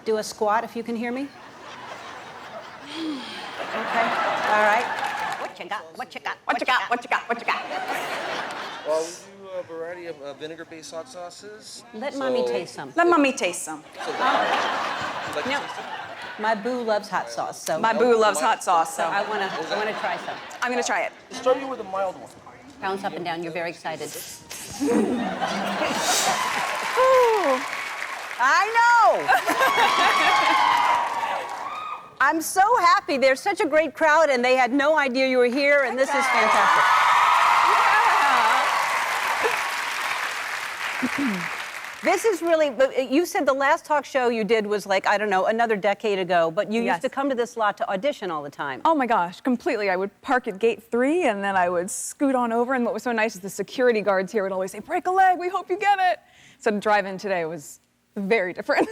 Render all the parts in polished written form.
Do a squat if you can hear me. Okay, all right. What you got, what you got, what you got, what you got, what you got? Well, we do a variety of vinegar-based hot sauces. Let Mommy taste some. Let Mommy taste some. Would you like to No. taste it? My boo loves hot sauce, so My boo loves hot sauce, so so I wanna try some. I'm gonna try it. Start you with a mild one. Bounce up and down, you're very excited. Ooh. I know! I'm so happy. There's such a great crowd, and they had no idea you were here, and this is fantastic. This is really, you said the last talk show you did was like, I don't know, another decade ago, but you used to come to this lot to audition all the time. Oh my gosh, completely. I would park at gate 3 and then I would scoot on over, and what was so nice is the security guards here would always say, break a leg, we hope you get it. So to drive in today was very different.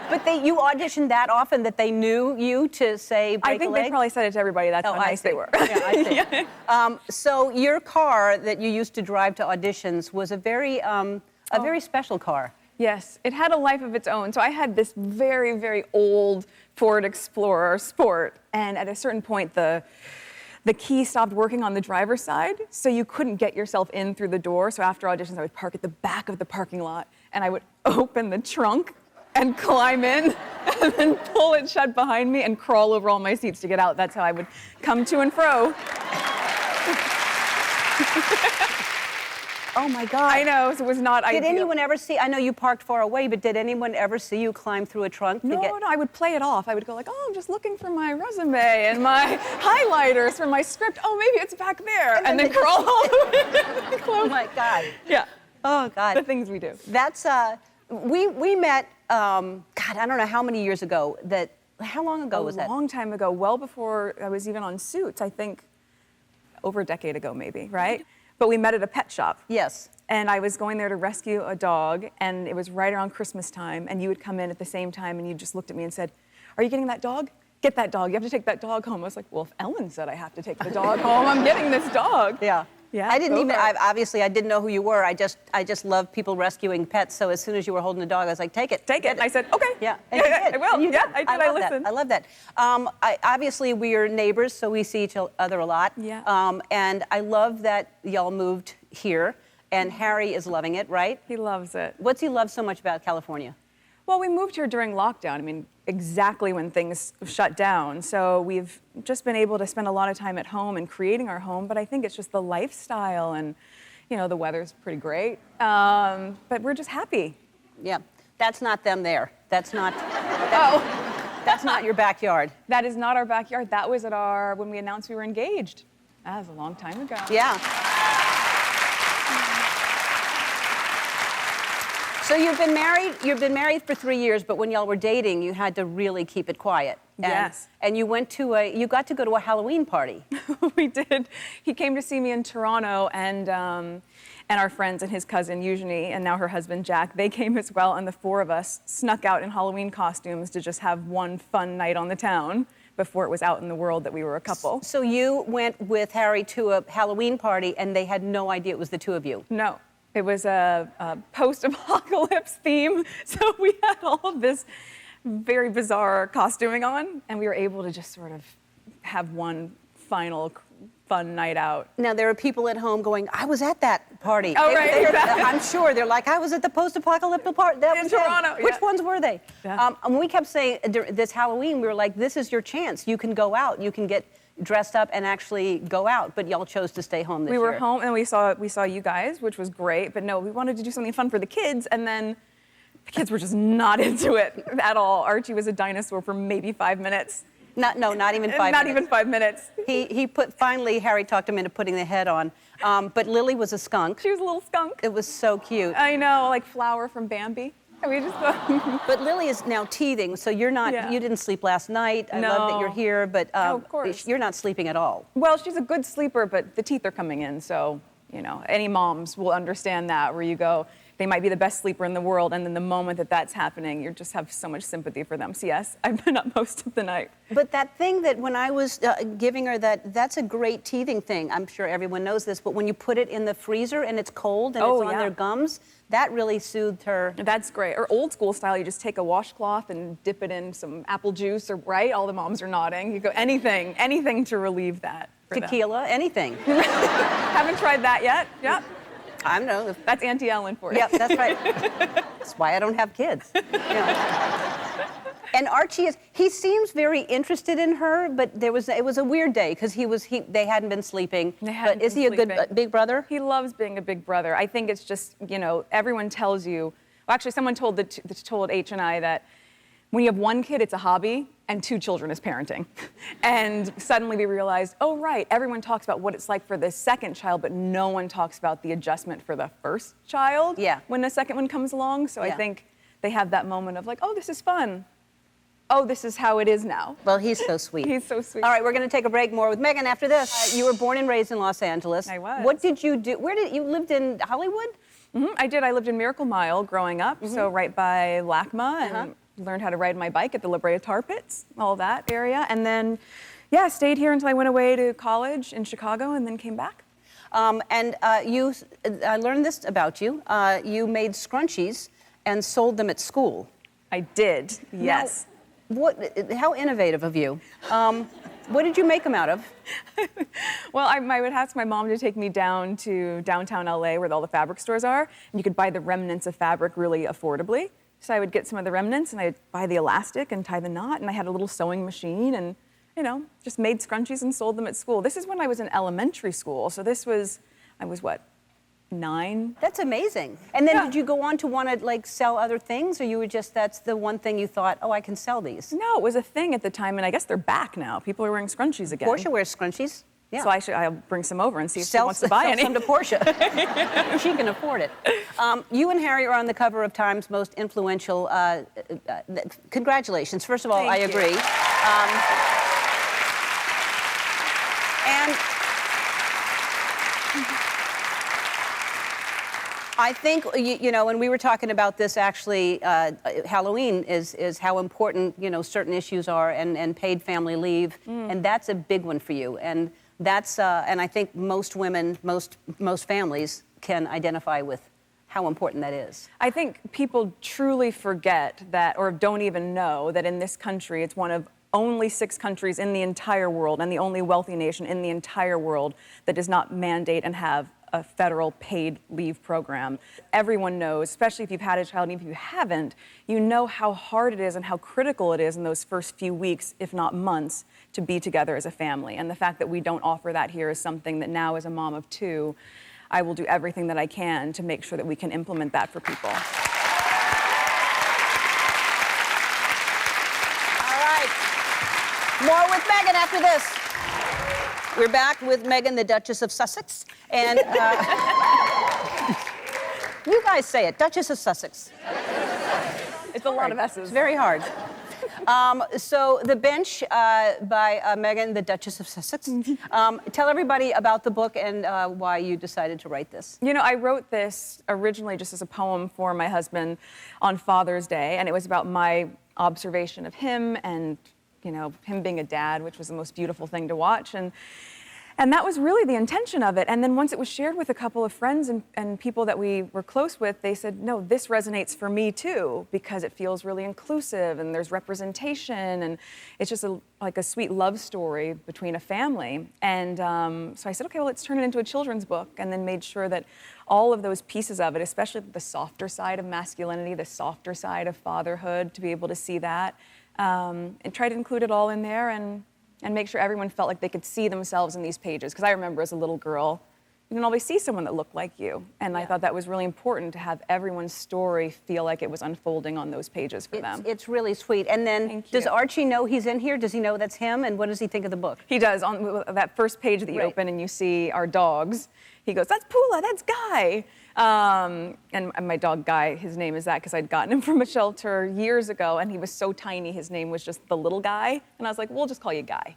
But you auditioned that often that they knew you to say break a leg? I think they probably said it to everybody, that's how nice they were. Yeah, I see. So your car that you used to drive to auditions was a very special car. Yes, it had a life of its own. So I had this very, very old Ford Explorer Sport, and at a certain point, the key stopped working on the driver's side, so you couldn't get yourself in through the door. So after auditions, I would park at the back of the parking lot, and I would open the trunk and climb in, and then pull it shut behind me and crawl over all my seats to get out. That's how I would come to and fro. Oh my God. I know, so it was not ideal. Did anyone ever see, I know you parked far away, but did anyone ever see you climb through a trunk to get... No, I would play it off. I would go like, oh, I'm just looking for my resume and my highlighters for my script. Oh, maybe it's back there. And then crawl all the way. Oh my God. Yeah. Oh God. The things we do. That's, we met, God, I don't know how many years ago, how long ago was that? A long time ago, well before I was even on Suits, I think over a decade ago maybe, right? But we met at a pet shop. Yes. And I was going there to rescue a dog, and it was right around Christmas time, and you would come in at the same time, and you just looked at me and said, are you getting that dog? Get that dog. You have to take that dog home. I was like, well, if Ellen said I have to take the dog home, I'm getting this dog. Yeah. Yeah. I didn't even, obviously, I didn't know who you were. I just love people rescuing pets, so as soon as you were holding the dog, I was like, take it. Take it. And I said, okay. Yeah, and you did. I will. And you Yeah, did. I did. I listened. I love that. Obviously, we are neighbors, so we see each other a lot. Yeah. And I love that y'all moved here, and Harry is loving it, right? He loves it. What's he love so much about California? Well, we moved here during lockdown. I mean, exactly when things shut down. So we've just been able to spend a lot of time at home and creating our home, but I think it's just the lifestyle and, you know, the weather's pretty great. But we're just happy. Yeah, that's not them there. That's not, that's not your backyard. That is not our backyard. That was at when we announced we were engaged. That was a long time ago. Yeah. So you've been married for 3 years, but when y'all were dating, you had to really keep it quiet. Yes. And you you got to go to a Halloween party. We did. He came to see me in Toronto, and our friends and his cousin Eugenie, and now her husband Jack, they came as well, and the four of us snuck out in Halloween costumes to just have one fun night on the town before it was out in the world that we were a couple. So you went with Harry to a Halloween party, and they had no idea it was the two of you? No. It was a post-apocalypse theme, so we had all of this very bizarre costuming on, and we were able to just sort of have one final fun night out. Now, there are people at home going, I was at that party. Oh, right, exactly. I'm sure. They're like, I was at the post-apocalyptic party. That was Toronto. Which ones were they? Yeah. And we kept saying, this Halloween, we were like, this is your chance. You can go out. You can get dressed up and actually go out, but y'all chose to stay home this year. We were home, and we saw you guys, which was great, but no, we wanted to do something fun for the kids, and then the kids were just not into it at all. Archie was a dinosaur for maybe 5 minutes. Not even 5 minutes. Not even 5 minutes. Finally, Harry talked him into putting the head on, but Lily was a skunk. She was a little skunk. It was so cute. I know, like Flower from Bambi. And we just But Lily is now teething, so you're not. Yeah. You didn't sleep last night. I love that you're here, but of course. You're not sleeping at all. Well, she's a good sleeper, but the teeth are coming in, so, you know, any moms will understand that, where you go, they might be the best sleeper in the world, and then the moment that that's happening, you just have so much sympathy for them. So yes, I've been up most of the night. But that thing that when I was giving her that's a great teething thing. I'm sure everyone knows this, but when you put it in the freezer and it's cold and it's on their gums, that really soothed her. That's great. Or old school style, you just take a washcloth and dip it in some apple juice, or right? All the moms are nodding. You go anything to relieve that. Tequila, anything. Haven't tried that yet. Yep. I don't know. That's Auntie Ellen for you. Yep, that's right. That's why I don't have kids. You know. And Archie he seems very interested in her, but it was a weird day because they hadn't been sleeping. But is he a good big brother? He loves being a big brother. I think it's just, everyone tells you, well, actually someone told H and I that when you have one kid, it's a hobby, and 2 children is parenting. And suddenly we realized, oh, right, everyone talks about what it's like for the second child, but no one talks about the adjustment for the first child when the second one comes along. So I think they have that moment of like, oh, this is fun. Oh, this is how it is now. Well, he's so sweet. He's so sweet. All right, we're going to take a break. More with Meghan after this. You were born and raised in Los Angeles. I was. What did you do? You lived in Hollywood? Mm-hmm, I did. I lived in Miracle Mile growing up, so right by LACMA, and learned how to ride my bike at the La Brea Tar Pits, all that area. And then, stayed here until I went away to college in Chicago and then came back. I learned this about you. You made scrunchies and sold them at school. I did, yes. Now, how innovative of you. What did you make them out of? Well, I would ask my mom to take me down to downtown LA where all the fabric stores are, and you could buy the remnants of fabric really affordably. So I would get some of the remnants and I'd buy the elastic and tie the knot, and I had a little sewing machine and, just made scrunchies and sold them at school. This is when I was in elementary school, so I was 9? That's amazing. And then did you go on to want to sell other things, or you were just, that's the one thing you thought, oh, I can sell these? No, it was a thing at the time, and I guess they're back now. People are wearing scrunchies again. Portia wears scrunchies. Yeah. So I'll bring some over and see if she wants to buy any. Sell some to Portia. She can afford it. You and Harry are on the cover of Time's most influential. Congratulations. First of all, I agree. And I think, when we were talking about this, actually, Halloween is how important, certain issues are, and paid family leave, and that's a big one for you. And that's, and I think most women, most families can identify with how important that is. I think people truly forget that, or don't even know that in this country, it's one of only 6 countries in the entire world, and the only wealthy nation in the entire world that does not mandate and have a federal paid leave program. Everyone knows, especially if you've had a child, and even if you haven't, you know how hard it is and how critical it is in those first few weeks, if not months, to be together as a family. And the fact that we don't offer that here is something that now, as a mom of 2, I will do everything that I can to make sure that we can implement that for people. All right. More with Meghan after this. We're back with Meghan, the Duchess of Sussex. And you guys say it, Duchess of Sussex. It's a lot of S's. It's very hard. So The Bench by Meghan, the Duchess of Sussex. Tell everybody about the book and why you decided to write this. I wrote this originally just as a poem for my husband on Father's Day, and it was about my observation of him and him being a dad, which was the most beautiful thing to watch. And that was really the intention of it. And then once it was shared with a couple of friends and people that we were close with, they said, no, this resonates for me too, because it feels really inclusive and there's representation, and it's just like a sweet love story between a family. And so I said, okay, well, let's turn it into a children's book, and then made sure that all of those pieces of it, especially the softer side of masculinity, the softer side of fatherhood, to be able to see that, and try to include it all in there and make sure everyone felt like they could see themselves in these pages. Because I remember as a little girl, you didn't always see someone that looked like you. And I thought that was really important to have everyone's story feel like it was unfolding on those pages for them. It's really sweet. And then does Archie know he's in here? Does he know that's him? And what does he think of the book? He does. On that first page that you open and you see our dogs, he goes, that's Pula, that's Guy. And my dog Guy, his name is that because I'd gotten him from a shelter years ago, and he was so tiny, his name was just the little guy. And I was like, we'll just call you Guy.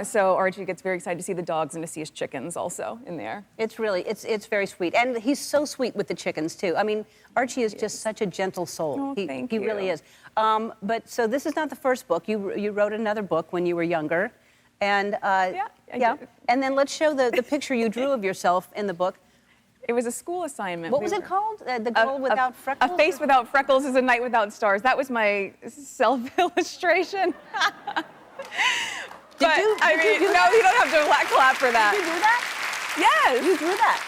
So Archie gets very excited to see the dogs and to see his chickens also in there. It's really, it's very sweet. And he's so sweet with the chickens, too. I mean, Archie is just such a gentle soul. Oh, thank he you. really is. But so this is not the first book. You wrote another book when you were younger. And I did. And then let's show the picture you drew of yourself in the book. It was a school assignment. What was it called? The Girl Without Freckles? A Face Without Freckles is a Night Without Stars. That was my self-illustration. Did you do no, that? you don't have to clap for that. Did you do that? Yes. You drew that.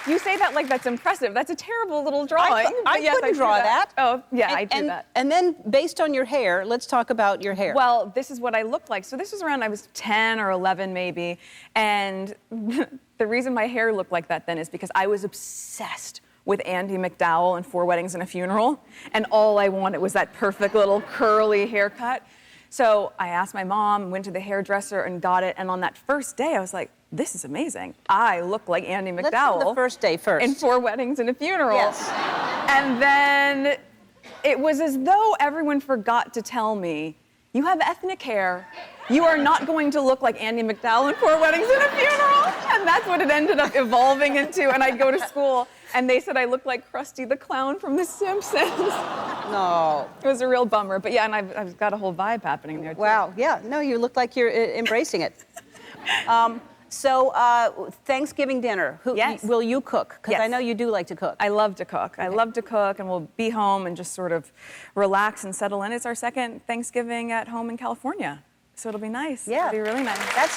You say that like that's impressive. That's a terrible little drawing. I but yes, couldn't drew draw that. Oh, yeah, I drew that. And then, based on your hair, let's talk about your hair. Well, this is what I looked like. So this was around, I was 10 or 11 maybe. And the reason my hair looked like that then is because I was obsessed with Andie MacDowell in 4 Weddings and a Funeral. And all I wanted was that perfect little curly haircut. So I asked my mom, went to the hairdresser and got it. And on that first day, I was like, this is amazing. I look like Andie Let's MacDowell. do the first day first. In 4 Weddings and a Funeral. Yes. And then it was as though everyone forgot to tell me, you have ethnic hair. You are not going to look like Andie MacDowell in 4 Weddings and a Funeral. And that's what it ended up evolving into. And I'd go to school, and they said I looked like Krusty the Clown from The Simpsons. No. It was a real bummer. But yeah, and I've got a whole vibe happening there, too. Wow. Yeah. No, you look like you're embracing it. So Thanksgiving dinner, Yes. will you cook? Because I Yes. know you do like to cook. I love to cook. I love to cook, and we'll be home and just sort of relax and settle in. It's our second Thanksgiving at home in California, so it'll be nice. Yeah. It'll be really nice. That's.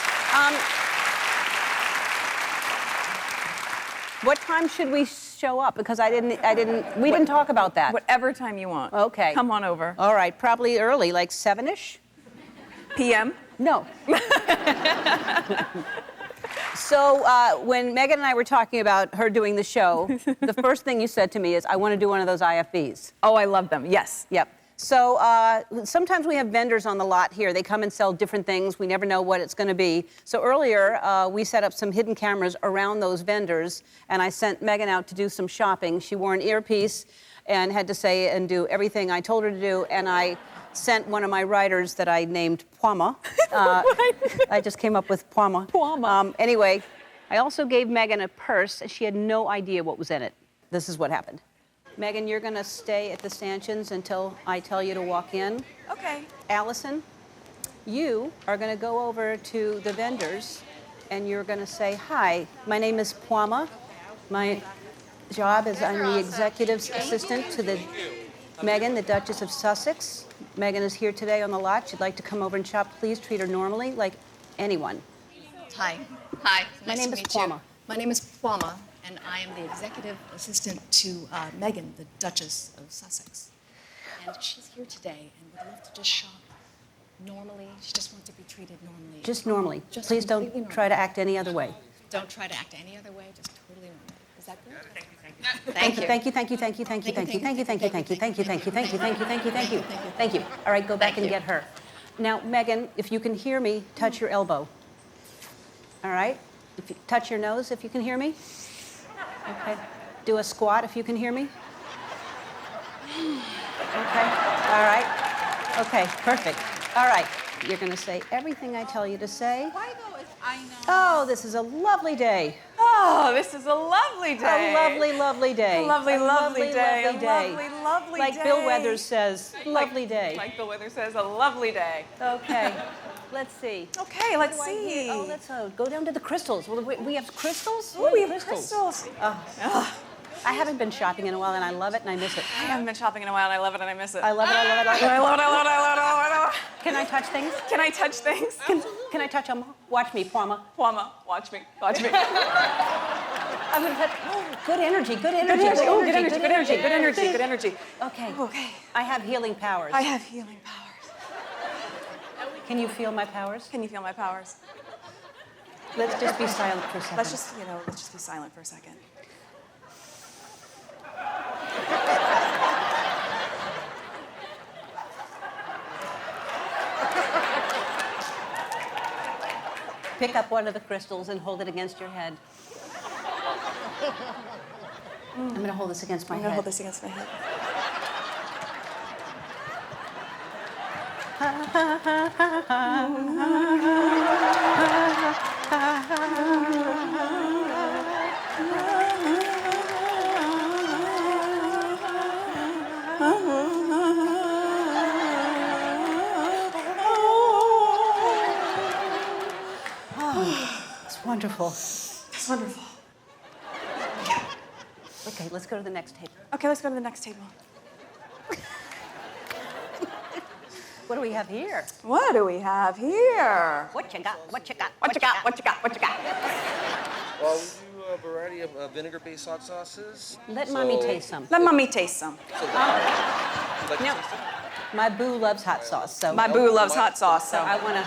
What time should we show up? Because we didn't talk about that. Whatever time you want. Okay. Come on over. All right, probably early, like 7-ish? PM? No. So when Meghan and I were talking about her doing the show, the first thing you said to me is, I want to do one of those IFBs. Oh, I love them. Yes. Yep. So sometimes we have vendors on the lot here. They come and sell different things. We never know what it's going to be. So earlier, we set up some hidden cameras around those vendors, and I sent Meghan out to do some shopping. She wore an earpiece and had to say and do everything I told her to do, and I sent one of my writers that I named Poima. I just came up with Poima. Poima. Anyway, I also gave Meghan a purse, and she had no idea what was in it. This is what happened. Meghan, you're going to stay at the stanchions until I tell you to walk in. Okay. Allison, you are going to go over to the vendors, and you're going to say, hi, my name is Poima. My job is I'm the executive assistant to the Meghan, the Duchess of Sussex. Meghan is here today on the lot. She'd like to come over and shop. Please treat her normally, like anyone. Hi. Hi. My Nice name to is meet you. Poima. My name is Poima, and I am the executive assistant to Meghan, the Duchess of Sussex. And she's here today and would love to just shop normally. She just wants to be treated normally. Just normally. Just Please don't completely try to normal. act any other way. Don't try to act any other way, just totally normal. Is that good? Thank you. Thank you, thank you, thank you, thank you, thank you, thank you, thank you, thank you, thank you, thank you, thank you, thank you, thank you, thank you, thank you, thank you. All right, go back and get her. Now, Meghan, if you can hear me, touch your elbow. All right? If you touch your nose, if you can hear me. Okay. Do a squat if you can hear me. Okay. All right. Okay. Perfect. All right. You're going to say everything I tell you to say. Why though if I know? Oh, this is a lovely day. Oh, this is a lovely day. A lovely, lovely day. A lovely, lovely day. Lovely A day. lovely, lovely like day. Bill Weathers says, lovely day. Like Bill Weathers says, a lovely day. Okay. Let's see. Okay, let's What do I see. hear? Oh, let's go down to the crystals. Well, we have crystals? Ooh, What are we the have crystals. I haven't been shopping in a while, and I love it, and I miss it. I haven't been shopping in a while, and I love it, and I miss it. I love it, I love it, I love it. I love it, I love it, I love it, I love it. Can I touch things? Can I touch things? Can I touch them? Watch me, Poima. Poima, watch me, watch me. I'm going to touch. Oh, good energy, good energy. Good energy, oh, good energy, good energy, good energy, good energy. Okay. Okay. I have healing powers. I have healing powers. Can you feel my powers? Can you feel my powers? Let's just be silent for a second. Let's just be silent for a second. Pick up one of the crystals and hold it against your head. I'm going to hold this against my I'm head. gonna hold this against my head. It's wonderful. It's wonderful. Okay, let's go to the next table. Okay, let's go to the next table. What do we have here? What do we have here? What you got? What you got? What you got? What you got? What you got? Well, we do a variety of vinegar-based hot sauces. Let Mommy taste some. Let Mommy taste some. So, you'd like to No. taste it? My boo loves hot sauce, so My boo loves hot sauce, so so I wanna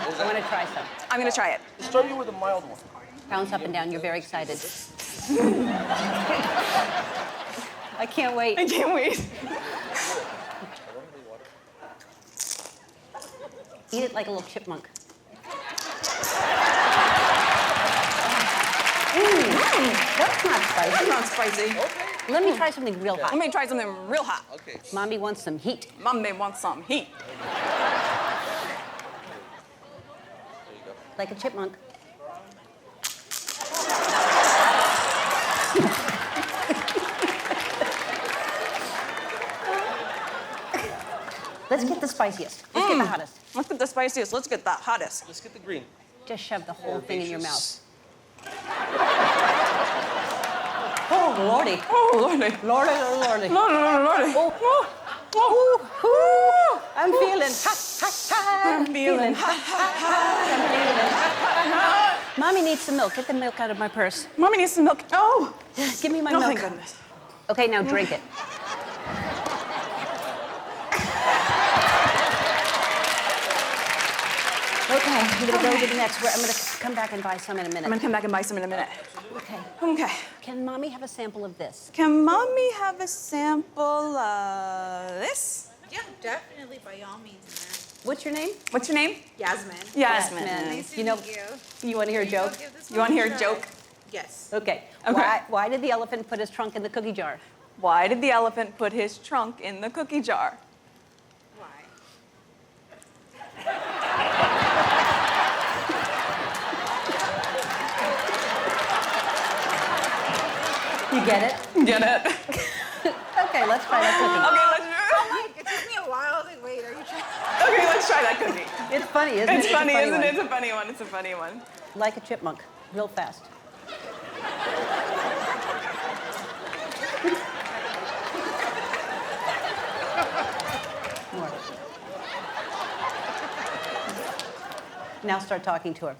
try some. I'm gonna try it. Start you with a mild one. Bounce up and down. You're very excited. I can't wait. I can't wait. Eat it like a little chipmunk. That's not That's spicy. not spicy. Let me try something real hot. Let me try something real hot. Okay. Mommy wants some heat. Mommy wants some heat. There you go. Like a chipmunk. Let's get the spiciest. Let's get the hottest. Let's get the spiciest. Let's get the hottest. Let's get the green. Just shove the whole thing in your mouth. Herbaceous. Oh, lordy. Oh, lordy. Lordy, lordy. Lordy. Oh, I'm feeling hot, hot, hot. I'm feeling hot. Mommy needs some milk. Get the milk out of my purse. Mommy needs some milk. Oh, Give me my no, milk. thank goodness. Okay, now drink it. Okay, I'm gonna go to the next. I'm gonna come back and buy some in a I'm minute. gonna come back and buy some in a minute. Okay. Okay. Can Mommy have a sample of this? Can Mommy have a sample of this? Yeah, definitely, by all means, man. What's your name? What's your name? Yasmin. Yasmin. Nice to You know, meet you. you want to hear a joke? Give this You want to one hear a try. joke? Yes. Okay. Okay. Why did the elephant put his trunk in the cookie jar? Why did the elephant put his trunk in the cookie jar? Why? You get it? Get it? Okay, let's try that Okay, let's do It took me a while to wait. Are you trying? it. Okay, let's try that cookie. cookie. It's funny, isn't it? It's a funny, isn't one. it? It's a funny one. It's a funny one. Like a chipmunk, real fast. More. Now start talking to her.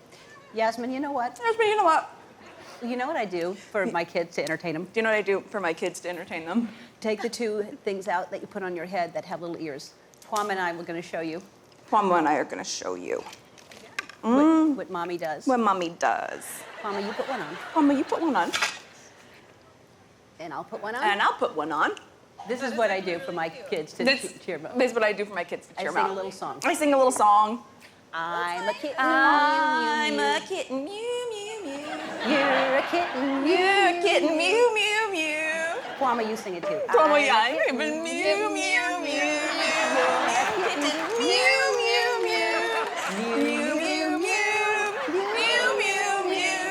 Yasmin, you know what? Yasmin, you know what? You know what I do for my kids to entertain them? Do you know what I do for my kids to entertain them? Take the two things out that you put on your head that have little ears. Kwame and I were going to show you Kwame and I are going to show you what Mommy does. what Mommy does. Kwame, you put one on, Kwame, you put one on, and I'll put one on. and I'll put one on. This is what I do for my kids to cheer them up. This is what I do for my kids to I cheer sing them a up. little song. I sing a little song. I'm a kitten. I'm mew, mew, a kitten, mew, mew, mew. mew. You're a kitten. mew, You're a kitten, mew. mew, mew, mew. Kwame, you sing it too. Kwame, yeah, I'm a I'm kitten, a mew, mew, mew. Kitten, mew, mew, mew. Mew, mew, mew. Mew, mew, mew.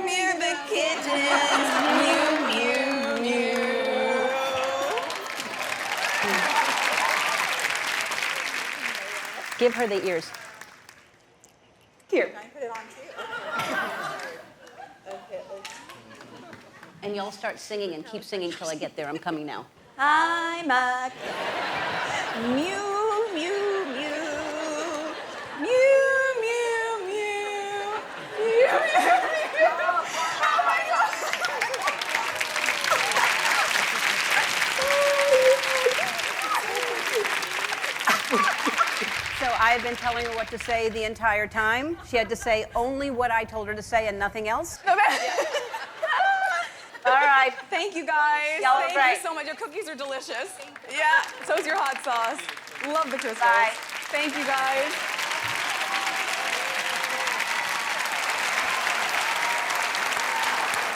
We're the kittens. Mew, mew, mew. Give her the ears. Here. Can I put it on too? Okay, let's. And y'all start singing and keep singing till I get there. I'm coming now. I'm a cat. Mew, mew, mew. Mew, mew, mew. Mew, mew, mew. Oh my God. So I've been telling her what to say the entire time. She had to say only what I told her to say and nothing else. No bad. All right. Thank you guys. Y'all are Thank great. you so much. Your cookies are delicious. Yeah, so is your hot sauce. Love the crystals. Bye. Thank you guys.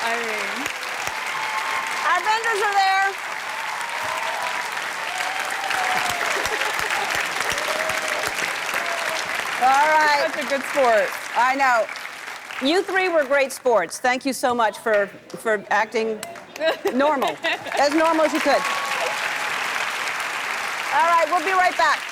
I mean, Our vendors are there. All right. Such a good sport. I know. You three were great sports. Thank you so much for acting normal, as normal as you could. All right, we'll be right back.